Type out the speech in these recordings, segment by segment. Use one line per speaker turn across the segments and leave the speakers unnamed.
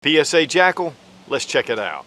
PSA JAKL, let's check it out.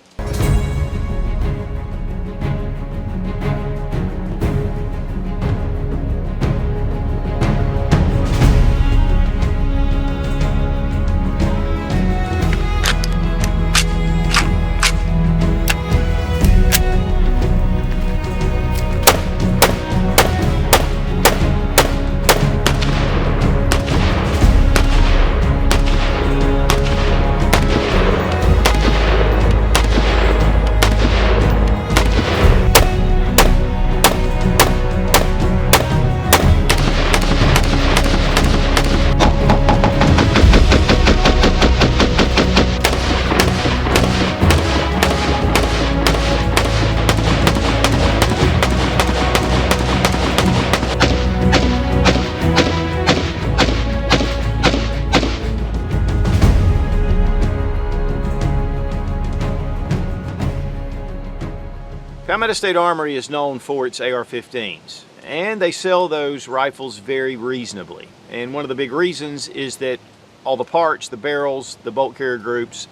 Palmetto State Armory is known for its AR-15s, and they sell those rifles very reasonably. And one of the big reasons is that all the parts, the barrels, the bolt carrier groups,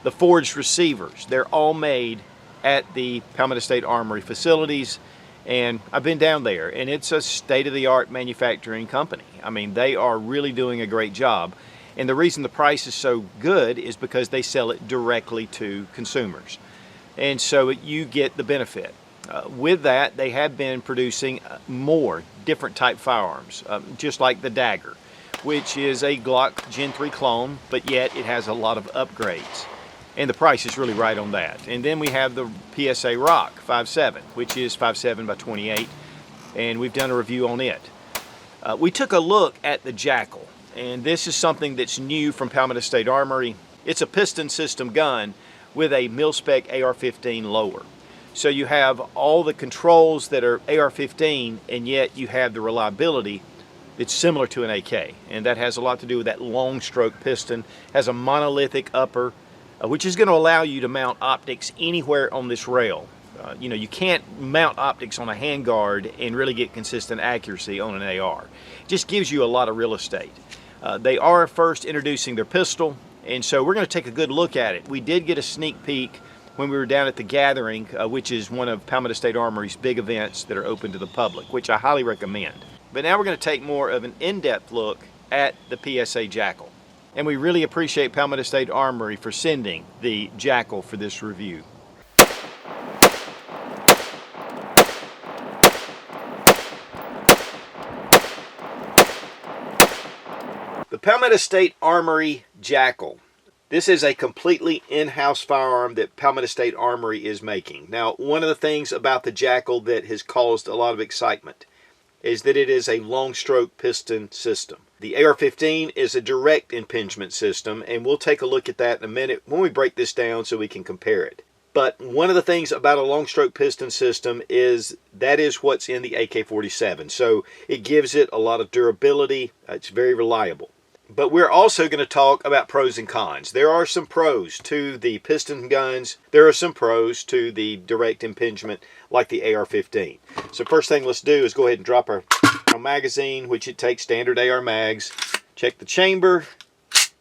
the forged receivers, they're all made at the Palmetto State Armory facilities. And I've been down there, and it's a state-of-the-art manufacturing company. I mean, they are really doing a great job. And the reason the price is so good is because they sell it directly to consumers. And so you get the benefit. With that, they have been producing more different type firearms, just like the Dagger, which is a Glock Gen 3 clone, but yet it has a lot of upgrades. And the price is really right on that. And then we have the PSA Rock 5.7, which is 5.7 by 28, and we've done a review on it. We took a look at the JAKL, and this is something that's new from Palmetto State Armory. It's a piston system gun with a Milspec AR-15 lower. So you have all the controls that are AR-15, and yet you have the reliability that's similar to an AK. And that has a lot to do with that long stroke piston. Has a monolithic upper, which is going to allow you to mount optics anywhere on this rail. You know, you can't mount optics on a handguard and really get consistent accuracy on an AR. It just gives you a lot of real estate. They are first introducing their pistol, and so we're going to take a good look at it. We did get a sneak peek when we were down at the Gathering, which is one of Palmetto State Armory's big events that are open to the public, which I highly recommend. But now we're going to take more of an in-depth look at the PSA JAKL. And we really appreciate Palmetto State Armory for sending the JAKL for this review. The Palmetto State Armory JAKL. This is a completely in-house firearm that Palmetto State Armory is making. Now, one of the things about the JAKL that has caused a lot of excitement is that it is a long stroke piston system. The AR-15 is a direct impingement system, and we'll take a look at that in a minute when we break this down so we can compare it. But one of the things about a long stroke piston system is that is what's in the AK-47. So it gives it a lot of durability. It's very reliable. But we're also going to talk about pros and cons. There are some pros to the piston guns. There are some pros to the direct impingement like the AR-15. So first thing let's do is go ahead and drop our magazine, which it takes standard AR mags. Check the chamber,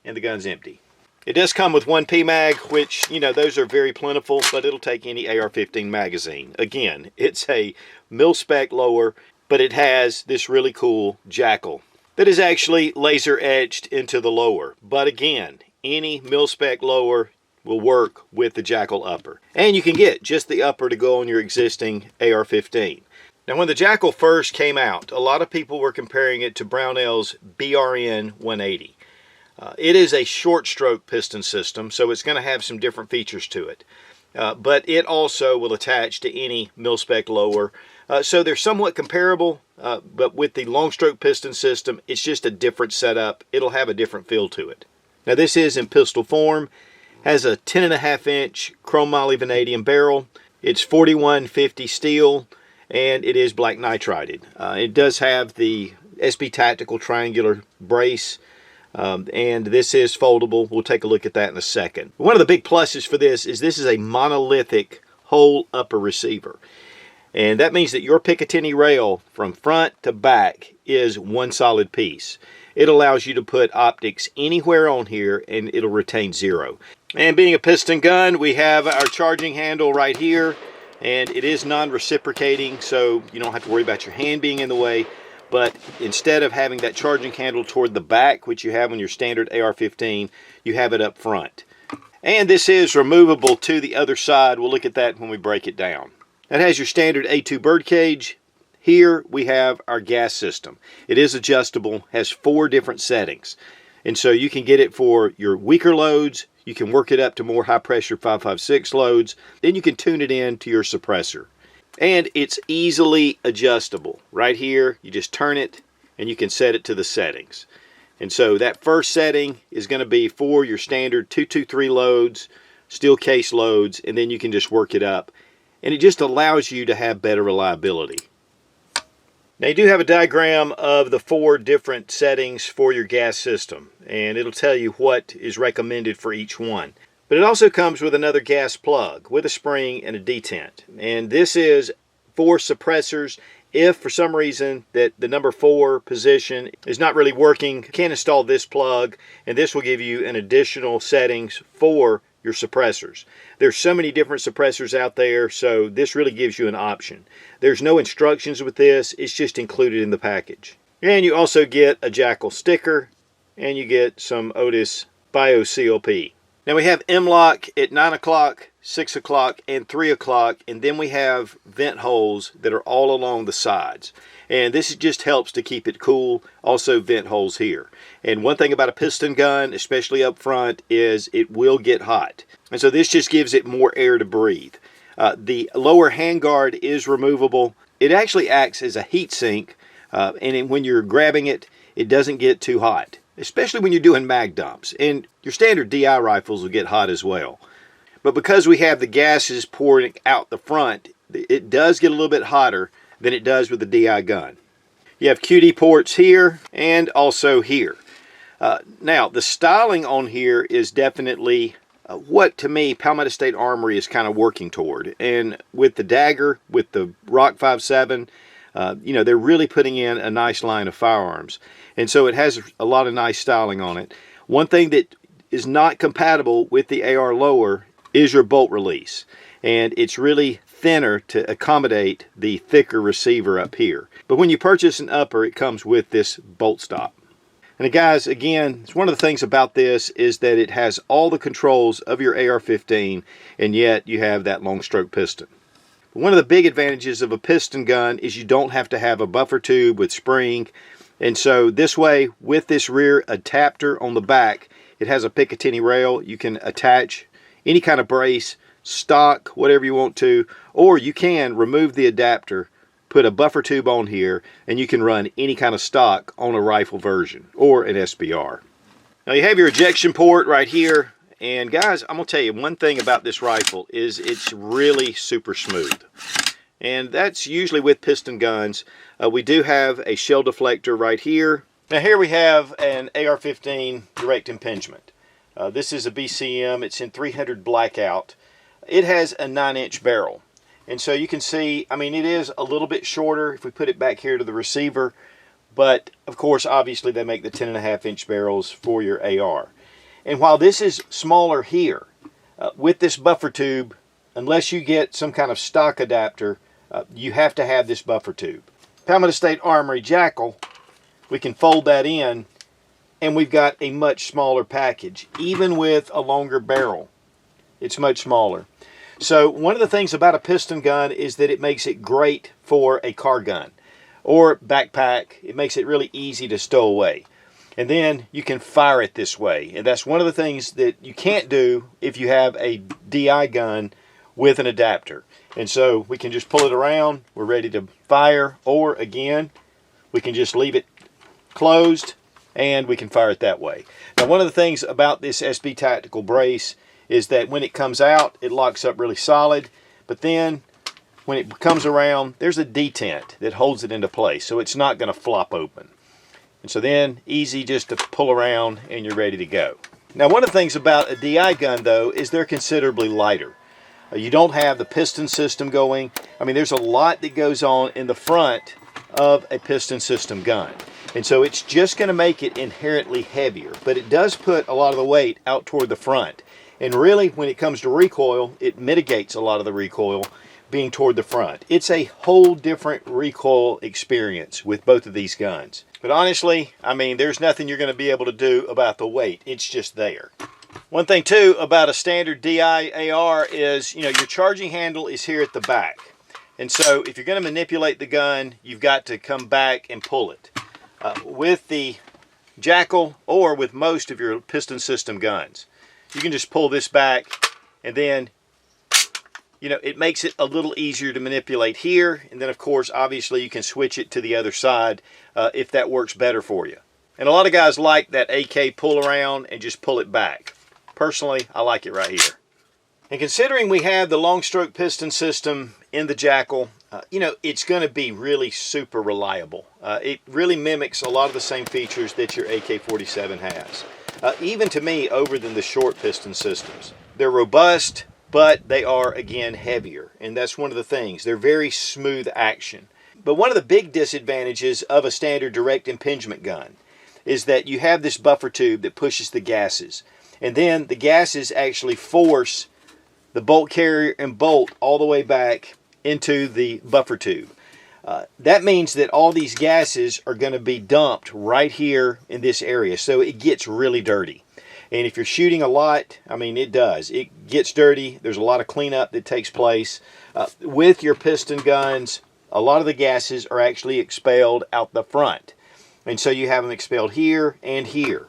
and the gun's empty. It does come with one PMag, which, you know, those are very plentiful, but it'll take any AR-15 magazine. Again, it's a Milspec lower, but it has this really cool JAKL that is actually laser etched into the lower. But again, any Milspec lower will work with the JAKL upper. And you can get just the upper to go on your existing AR-15. Now, when the JAKL first came out, a lot of people were comparing it to Brownell's BRN 180. It is a short stroke piston system, so it's going to have some different features to it. But it also will attach to any Milspec lower. So they're somewhat comparable, but with the long stroke piston system, it's just a different setup. It'll have a different feel to it. Now, this is in pistol form, has a 10.5-inch chrome moly vanadium barrel. It's 4150 steel, and it is black nitrided. It does have the SB Tactical triangular brace, and this is foldable. We'll take a look at that in a second. One of the big pluses for this is a monolithic whole upper receiver. And that means that your Picatinny rail from front to back is one solid piece. It allows you to put optics anywhere on here and it'll retain zero. And being a piston gun, we have our charging handle right here, and it is non-reciprocating, so you don't have to worry about your hand being in the way. But instead of having that charging handle toward the back, which you have on your standard AR-15, you have it up front. And this is removable to the other side. We'll look at that when we break it down. That has your standard A2 birdcage. Here we have our gas system. It is adjustable, has 4 different settings. And so you can get it for your weaker loads. You can work it up to more high pressure 5.56 loads. Then you can tune it in to your suppressor. And it's easily adjustable. Right here, you just turn it and you can set it to the settings. And so that first setting is going to be for your standard 223 loads, steel case loads, and then you can just work it up. And it just allows you to have better reliability. Now you do have a diagram of the 4 different settings for your gas system, and it'll tell you what is recommended for each one. But it also comes with another gas plug with a spring and a detent. And this is for suppressors. If for some reason that the number 4 position is not really working, you can install this plug, and this will give you an additional settings for your suppressors. There's so many different suppressors out there, so this really gives you an option. There's no instructions with this, it's just included in the package. And you also get a JAKL sticker, and you get some Otis BioCOP. Now we have M-LOK at 9 o'clock, 6 o'clock, and 3 o'clock, and then we have vent holes that are all along the sides. And this just helps to keep it cool. Also vent holes here. And one thing about a piston gun, especially up front, is it will get hot. And so this just gives it more air to breathe. The lower handguard is removable. It actually acts as a heat sink, and when you're grabbing it, it doesn't get too hot, especially when you're doing mag dumps. And your standard DI rifles will get hot as well. But because we have the gases pouring out the front, it does get a little bit hotter than it does with the DI gun. You have QD ports here and also here. Now, the styling on here is definitely what, to me, Palmetto State Armory is kind of working toward. And with the dagger, with the Rock 5.7, you know, they're really putting in a nice line of firearms. And so it has a lot of nice styling on it. One thing that is not compatible with the AR Lower is your bolt release. And it's really thinner to accommodate the thicker receiver up here. But when you purchase an upper, it comes with this bolt stop. And guys, again, one of the things about this is that it has all the controls of your AR-15, and yet you have that long stroke piston. But one of the big advantages of a piston gun is you don't have to have a buffer tube with spring. And so this way, with this rear adapter on the back, it has a Picatinny rail. You can attach any kind of brace, stock, whatever you want to, or you can remove the adapter, put a buffer tube on here, and you can run any kind of stock on a rifle version or an SBR. Now you have your ejection port right here, and guys, I'm gonna tell you one thing about this rifle is it's really super smooth. And that's usually with piston guns. We do have a shell deflector right here. Now here we have an AR-15 direct impingement. This is a BCM, it's in 300 blackout. It has a 9-inch barrel. And so you can see, I mean, it is a little bit shorter if we put it back here to the receiver. But, of course, obviously they make the 10.5-inch barrels for your AR. And while this is smaller here, with this buffer tube, unless you get some kind of stock adapter, you have to have this buffer tube. Palmetto State Armory JAKL, we can fold that in, and we've got a much smaller package. Even with a longer barrel, it's much smaller. So one of the things about a piston gun is that it makes it great for a car gun or backpack. It makes it really easy to stow away. And then you can fire it this way. And that's one of the things that you can't do if you have a DI gun with an adapter. And so we can just pull it around. We're ready to fire. Or again, we can just leave it closed and we can fire it that way. Now one of the things about this SB Tactical brace is that when it comes out, it locks up really solid. But then when it comes around, there's a detent that holds it into place. So it's not going to flop open. And so then easy just to pull around and you're ready to go. Now one of the things about a DI gun though is they're considerably lighter. You don't have the piston system going. I mean, there's a lot that goes on in the front of a piston system gun. And so it's just going to make it inherently heavier. But it does put a lot of the weight out toward the front. And really, when it comes to recoil, it mitigates a lot of the recoil being toward the front. It's a whole different recoil experience with both of these guns. But honestly, I mean, there's nothing you're going to be able to do about the weight. It's just there. One thing too about a standard DI AR is, you know, your charging handle is here at the back. And so if you're going to manipulate the gun, you've got to come back and pull it. With the JAKL, or with most of your piston system guns, you can just pull this back, and then, you know, it makes it a little easier to manipulate here. And then of course, obviously you can switch it to the other side if that works better for you. And a lot of guys like that AK pull around and just pull it back. Personally, I like it right here. And considering we have the long stroke piston system in the JAKL, you know, it's going to be really super reliable. It really mimics a lot of the same features that your AK-47 has. Even to me, over than the short piston systems. They're robust, but they are, again, heavier. And that's one of the things. They're very smooth action. But one of the big disadvantages of a standard direct impingement gun is that you have this buffer tube that pushes the gases. And then the gases actually force the bolt carrier and bolt all the way back into the buffer tube. That means that all these gases are going to be dumped right here in this area. So it gets really dirty. And if you're shooting a lot, I mean, it does. It gets dirty. There's a lot of cleanup that takes place. With your piston guns, a lot of the gases are actually expelled out the front. And so you have them expelled here and here.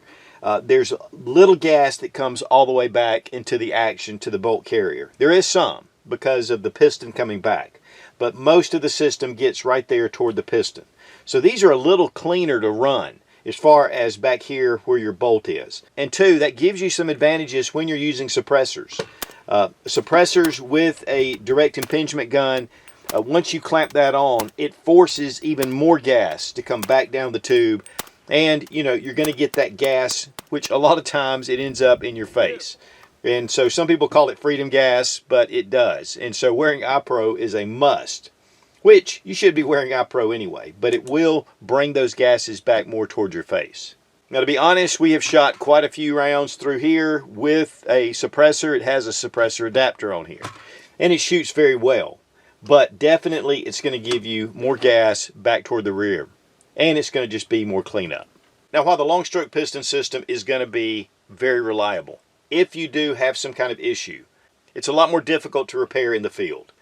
There's little gas that comes all the way back into the action to the bolt carrier. There is some because of the piston coming back. But most of the system gets right there toward the piston. So these are a little cleaner to run as far as back here where your bolt is. And two, that gives you some advantages when you're using suppressors. Suppressors with a direct impingement gun, once you clamp that on, it forces even more gas to come back down the tube. And, you know, you're going to get that gas, which a lot of times it ends up in your face. And so some people call it freedom gas, but it does. And so wearing iPro is a must. Which you should be wearing iPro anyway, but it will bring those gases back more toward your face. Now, to be honest, we have shot quite a few rounds through here with a suppressor. It has a suppressor adapter on here, and it shoots very well. But definitely, it's going to give you more gas back toward the rear, and it's going to just be more cleanup. Now, while the long stroke piston system is going to be very reliable, if you do have some kind of issue, it's a lot more difficult to repair in the field.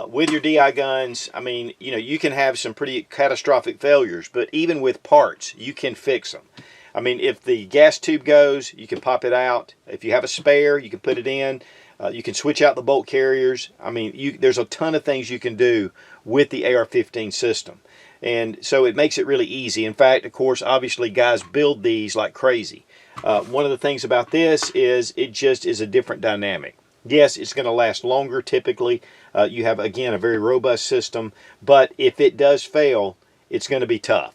With your DI guns, I mean, you know, you can have some pretty catastrophic failures, but even with parts, you can fix them. I mean, if the gas tube goes, you can pop it out. If you have a spare, you can put it in. You can switch out the bolt carriers. I mean, there's a ton of things you can do with the AR-15 system. And so it makes it really easy. In fact, of course, obviously guys build these like crazy. One of the things about this is it just is a different dynamic. Yes, it's going to last longer typically. You have, again, a very robust system. But if it does fail, it's going to be tough.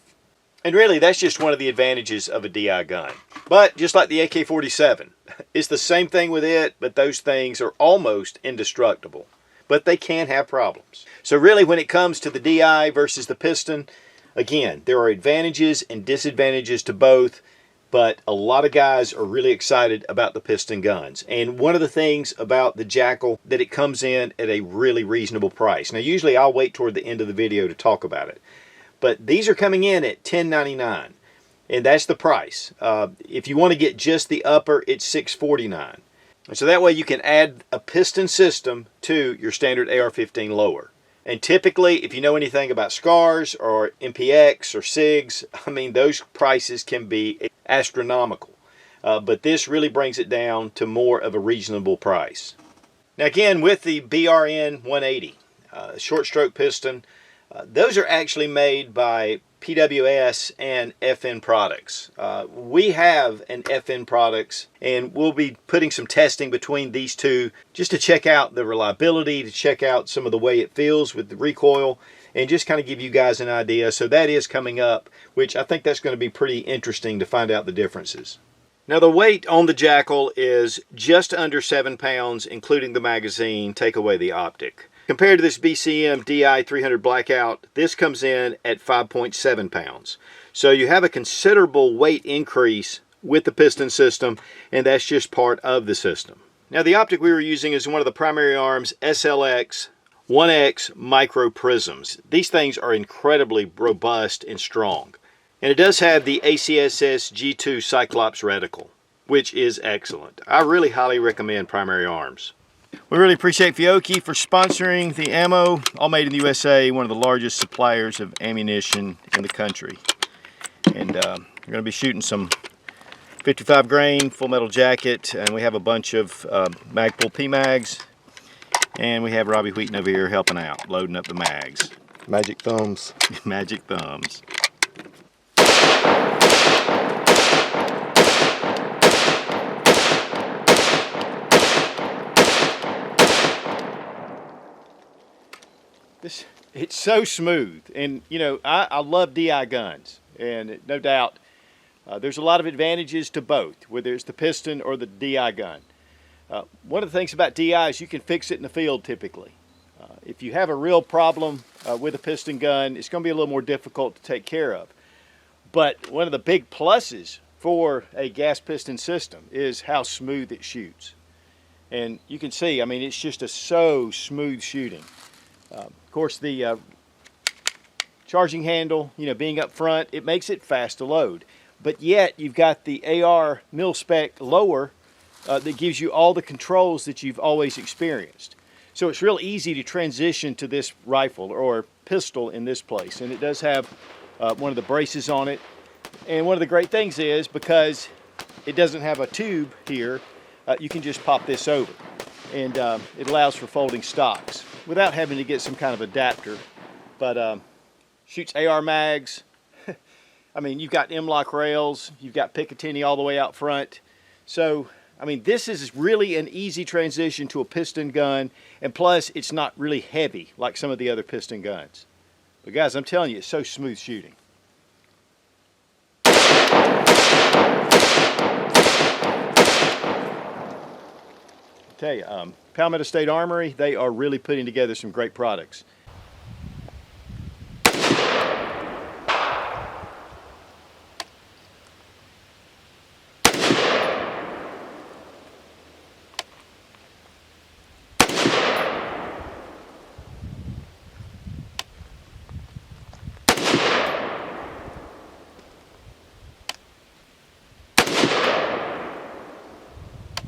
And really, that's just one of the advantages of a DI gun. But just like the AK-47, it's the same thing with it, but those things are almost indestructible. But they can have problems. So really, when it comes to the DI versus the piston, again, there are advantages and disadvantages to both. But a lot of guys are really excited about the piston guns. And one of the things about the JAKL, that it comes in at a really reasonable price. Now, usually I'll wait toward the end of the video to talk about it. But these are coming in at $10.99. And that's the price. If you want to get just the upper, it's $6.49. And so that way you can add a piston system to your standard AR-15 lower. And typically, if you know anything about SCARs or MPX or SIGs, I mean, those prices can be astronomical. But this really brings it down to more of a reasonable price. Now again, with the BRN 180, short stroke piston, those are actually made by PWS and FN products. We have an FN products, and we'll be putting some testing between these two just to check out the reliability, to check out some of the way it feels with the recoil, and just kind of give you guys an idea. So that is coming up, which I think that's going to be pretty interesting to find out the differences. Now the weight on the JAKL is just under 7 pounds, including the magazine, take away the optic. Compared to this BCM DI 300 Blackout, this comes in at 5.7 pounds. So you have a considerable weight increase with the piston system, and that's just part of the system. Now the optic we were using is one of the Primary Arms SLX 1X micro prisms. These things are incredibly robust and strong. And it does have the ACSS G2 Cyclops reticle, which is excellent. I really highly recommend Primary Arms. We really appreciate Fiocchi for sponsoring the ammo, all made in the USA, one of the largest suppliers of ammunition in the country. And we're going to be shooting some 55 grain full metal jacket, and we have a bunch of Magpul P-Mags, and we have Robbie Wheaton over here helping out, loading up the mags.
Magic thumbs.
Magic thumbs. It's so smooth, and you know, I love DI guns, and no doubt there's a lot of advantages to both, whether it's the piston or the DI gun. One of the things about DI is you can fix it in the field typically. If you have a real problem with a piston gun, it's going to be a little more difficult to take care of. But one of the big pluses for a gas piston system is how smooth it shoots. And you can see, I mean, it's just so smooth shooting. Of course, the charging handle, you know, being up front, it makes it fast to load. But yet, you've got the AR Milspec Lower that gives you all the controls that you've always experienced. So it's real easy to transition to this rifle or pistol in this place. And it does have one of the braces on it. And one of the great things is, because it doesn't have a tube here, you can just pop this over. And it allows for folding stocks without having to get some kind of adapter. But shoots AR mags. I mean, you've got M-lock rails, you've got Picatinny all the way out front. So, I mean, this is really an easy transition to a piston gun, and plus, it's not really heavy like some of the other piston guns. But guys, I'm telling you, it's so smooth shooting. I tell you, Palmetto State Armory, they are really putting together some great products.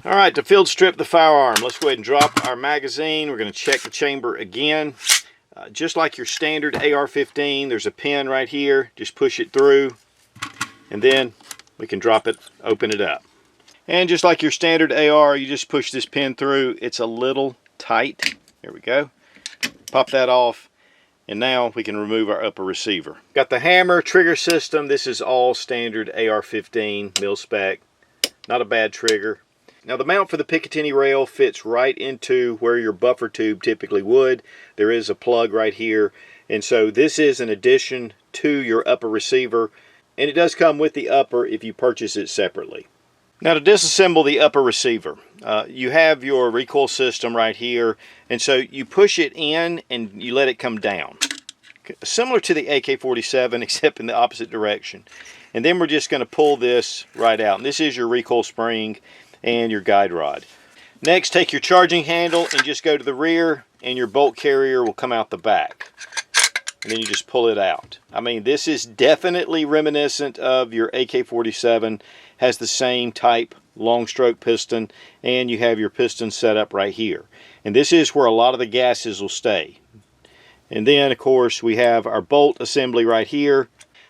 All right, to field strip the firearm, let's go ahead and drop our magazine. We're going to check the chamber again. Just like your standard AR-15, there's a pin right here. Just push it through, and then we can drop it, open it up. And just like your standard AR, you just push this pin through. It's a little tight. There we go. Pop that off, and now we can remove our upper receiver. Got the hammer, trigger system. This is all standard AR-15 Milspec. Not a bad trigger. Now the mount for the Picatinny rail fits right into where your buffer tube typically would. There is a plug right here, and so this is an addition to your upper receiver, and it does come with the upper if you purchase it separately. Now to disassemble the upper receiver, you have your recoil system right here, and so you push it in and you let it come down. Similar to the AK-47 except in the opposite direction. And then we're just going to pull this right out. And this is your recoil spring and your guide rod. Next, take your charging handle and just go to the rear, and your bolt carrier will come out the back. And then you just pull it out. I mean, this is definitely reminiscent of your AK-47. Has the same type long stroke piston, and you have your piston set up right here. And this is where a lot of the gases will stay. And then, of course, we have our bolt assembly right here.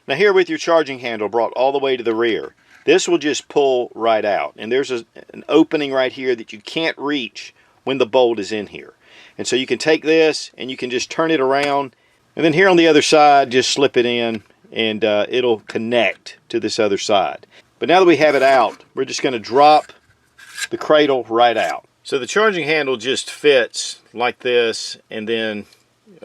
Now here with your charging handle brought all the way to the rear, this will just pull right out. And there's an opening right here that you can't reach when the bolt is in here. And so you can take this and you can just turn it around. And then here on the other side, just slip it in, and it'll connect to this other side. But now that we have it out, we're just going to drop the cradle right out. So the charging handle just fits like this, and then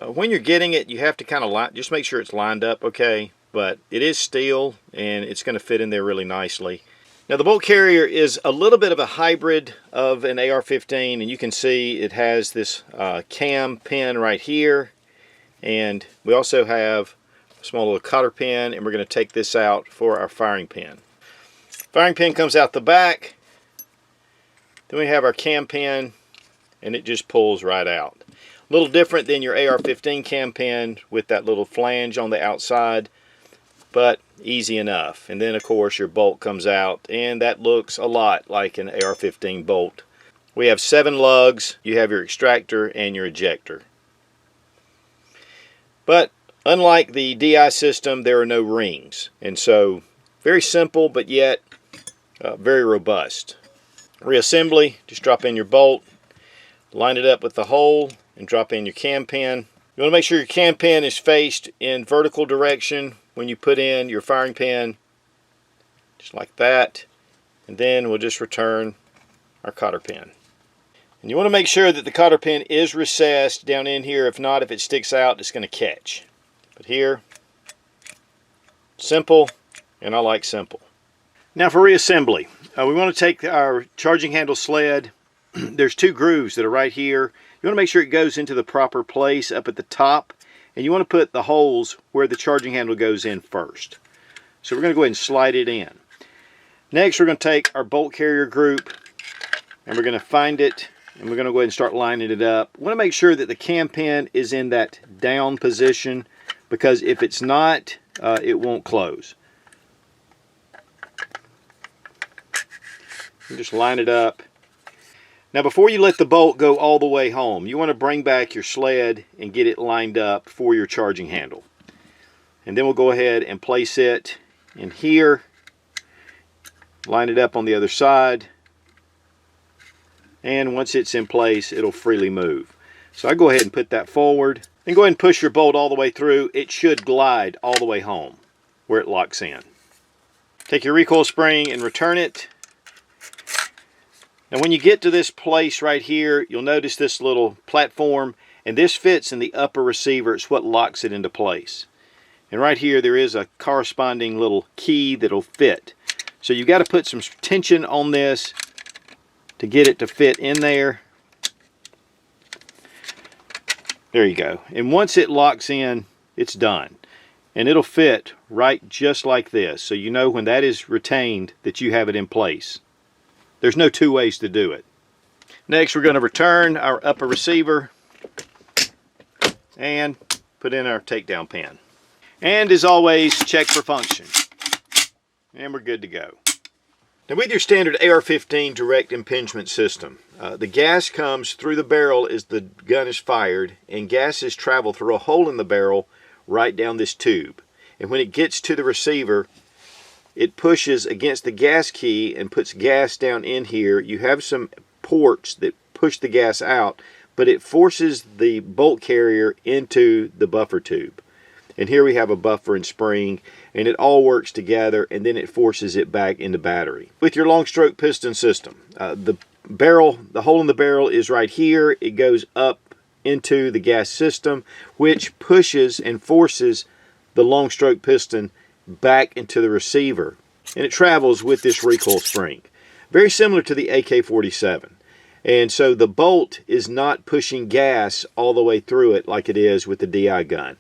when you're getting it, you have to kind of just make sure it's lined up okay. But it is steel, and it's going to fit in there really nicely. Now the bolt carrier is a little bit of a hybrid of an AR-15, and you can see it has this cam pin right here, and we also have a small little cotter pin, and we're going to take this out for our firing pin. Firing pin comes out the back, Then we have our cam pin, and it just pulls right out. A little different than your AR-15 cam pin with that little flange on the outside, but easy enough. And then of course your bolt comes out, and that looks a lot like an AR-15 bolt. We have 7 lugs. You have your extractor and your ejector. But unlike the DI system, there are no rings, and so very simple, but yet very robust. Reassembly, just drop in your bolt, line it up with the hole, and drop in your cam pin. You want to make sure your cam pin is faced in vertical direction when you put in your firing pin, just like that. And then we'll just return our cotter pin. And you want to make sure that the cotter pin is recessed down in here. If not, if it sticks out, it's going to catch. But here, simple, and I like simple. Now for reassembly, we want to take our charging handle sled. There's 2 grooves that are right here. You want to make sure it goes into the proper place up at the top, and you want to put the holes where the charging handle goes in first. So we're going to go ahead and slide it in. Next, we're going to take our bolt carrier group, and we're going to find it, and we're going to go ahead and start lining it up. We want to make sure that the cam pin is in that down position, because if it's not, it won't close. You just line it up. Now before you let the bolt go all the way home, you want to bring back your sled and get it lined up for your charging handle. And then we'll go ahead and place it in here, line it up on the other side, and once it's in place, it'll freely move. So I go ahead and put that forward, and go ahead and push your bolt all the way through. It should glide all the way home where it locks in. Take your recoil spring and return it. Now when you get to this place right here, you'll notice this little platform, and this fits in the upper receiver. It's what locks it into place. And right here there is a corresponding little key that'll fit. So you've got to put some tension on this to get it to fit in there. There you go. And once it locks in, it's done. And it'll fit right just like this. So you know when that is retained that you have it in place. There's no 2 ways to do it. Next, we're going to return our upper receiver and put in our takedown pin. And as always, check for function. And we're good to go. Now with your standard AR-15 direct impingement system, the gas comes through the barrel as the gun is fired, and gases travel through a hole in the barrel right down this tube. And when it gets to the receiver, it pushes against the gas key and puts gas down in here. You have some ports that push the gas out, but it forces the bolt carrier into the buffer tube. And here we have a buffer and spring, and it all works together, and then it forces it back into battery. With your long stroke piston system, the hole in the barrel is right here. It goes up into the gas system, which pushes and forces the long stroke piston back into the receiver, and it travels with this recoil spring, very similar to the AK-47. And so the bolt is not pushing gas all the way through it like it is with the DI gun.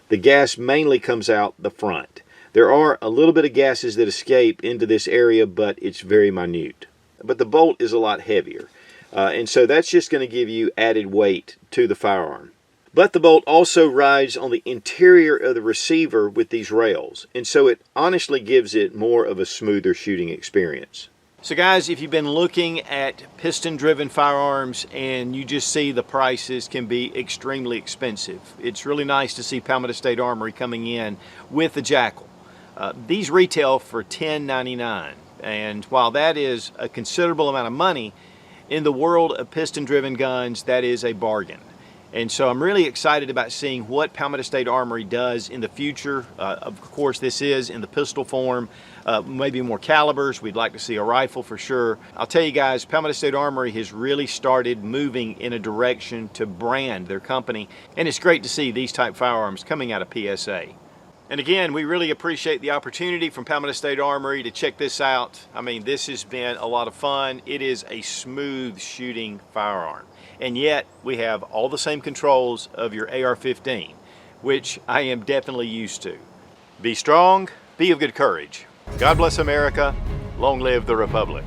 The gas mainly comes out the front. There are a little bit of gases that escape into this area, but it's very minute. But the bolt is a lot heavier, and so that's just going to give you added weight to the firearm. But the bolt also rides on the interior of the receiver with these rails, and so it honestly gives it more of a smoother shooting experience. So guys, if you've been looking at piston-driven firearms and you just see the prices can be extremely expensive, it's really nice to see Palmetto State Armory coming in with the JAKL. These retail for $10.99, and while that is a considerable amount of money, in the world of piston-driven guns, that is a bargain. And so I'm really excited about seeing what Palmetto State Armory does in the future. Of course, this is in the pistol form, maybe more calibers. We'd like to see a rifle for sure. I'll tell you guys, Palmetto State Armory has really started moving in a direction to brand their company, and it's great to see these type firearms coming out of PSA. And again, we really appreciate the opportunity from Palmetto State Armory to check this out. I mean, this has been a lot of fun. It is a smooth shooting firearm. And yet we have all the same controls of your AR-15, which I am definitely used to. Be strong, be of good courage. God bless America. Long live the Republic.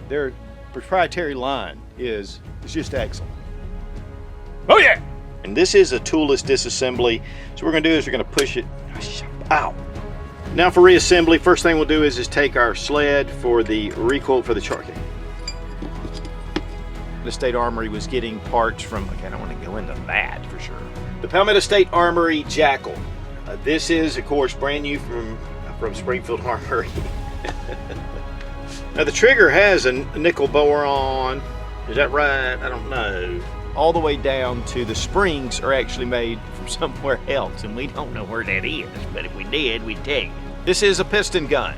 Their proprietary line is just excellent. Oh yeah!
And this is a toolless disassembly. So what we're gonna do is we're gonna push it, ow. Now for reassembly, first thing we'll do is take our sled for the recoil for the charging.
The State Armory was getting parts from, okay, I don't want to go into that for sure.
The Palmetto State Armory JAKL. This is, of course, brand new from Springfield Armory. Now the trigger has a nickel boron. Is that right? I don't know.
All the way down to the springs are actually made from somewhere else, and we don't know where that is, but if we did, we'd tell you. This is a piston gun.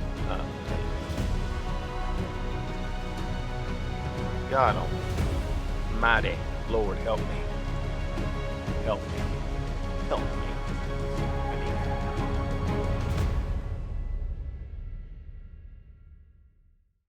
God almighty, Lord help me. Help me. Help me.